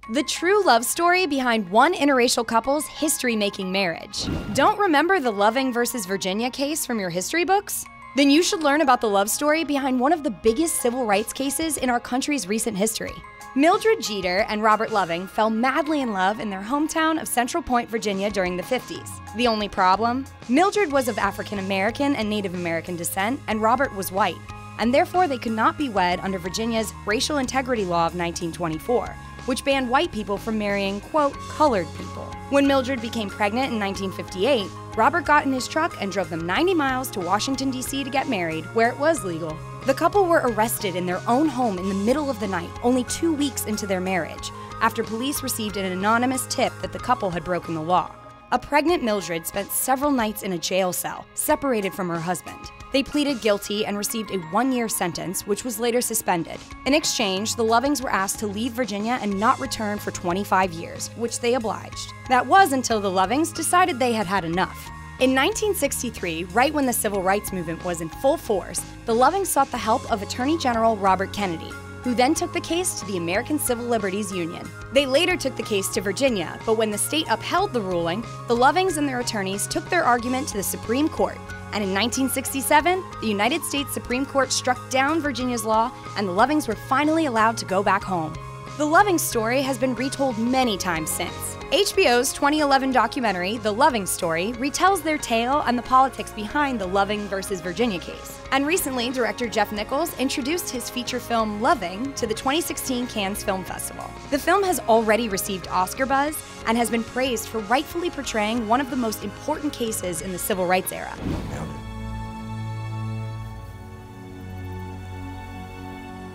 The true love story behind one interracial couple's history-making marriage. Don't remember the Loving versus Virginia case from your history books? Then you should learn about the love story behind one of the biggest civil rights cases in our country's recent history. Mildred Jeter and Robert Loving fell madly in love in their hometown of Central Point, Virginia during the 50s. The only problem? Mildred was of African American and Native American descent, and Robert was white, and therefore they could not be wed under Virginia's Racial Integrity Law of 1924, which banned white people from marrying, quote, colored people. When Mildred became pregnant in 1958, Robert got in his truck and drove them 90 miles to Washington, D.C. to get married, where it was legal. The couple were arrested in their own home in the middle of the night, only 2 weeks into their marriage, after police received an anonymous tip that the couple had broken the law. A pregnant Mildred spent several nights in a jail cell, separated from her husband. They pleaded guilty and received a 1-year sentence, which was later suspended. In exchange, the Lovings were asked to leave Virginia and not return for 25 years, which they obliged. That was until the Lovings decided they had had enough. In 1963, right when the civil rights movement was in full force, the Lovings sought the help of Attorney General Robert Kennedy, who then took the case to the American Civil Liberties Union. They later took the case to Virginia, but when the state upheld the ruling, the Lovings and their attorneys took their argument to the Supreme Court, and in 1967, the United States Supreme Court struck down Virginia's law, and the Lovings were finally allowed to go back home. The Loving story has been retold many times since. HBO's 2011 documentary, The Loving Story, retells their tale and the politics behind the Loving versus Virginia case. And recently, director Jeff Nichols introduced his feature film Loving to the 2016 Cannes Film Festival. The film has already received Oscar buzz and has been praised for rightfully portraying one of the most important cases in the civil rights era.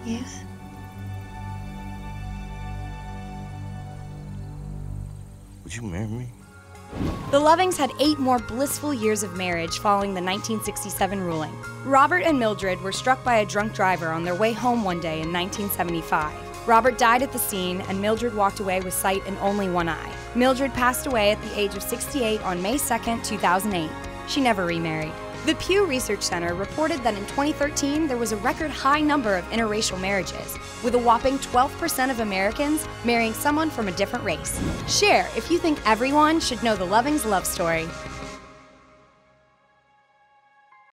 Yes? Would you marry me? The Lovings had 8 more blissful years of marriage following the 1967 ruling. Robert and Mildred were struck by a drunk driver on their way home one day in 1975. Robert died at the scene, and Mildred walked away with sight in only one eye. Mildred passed away at the age of 68 on May 2, 2008. She never remarried. The Pew Research Center reported that in 2013 there was a record high number of interracial marriages, with a whopping 12% of Americans marrying someone from a different race. Share if you think everyone should know the Lovings' love story.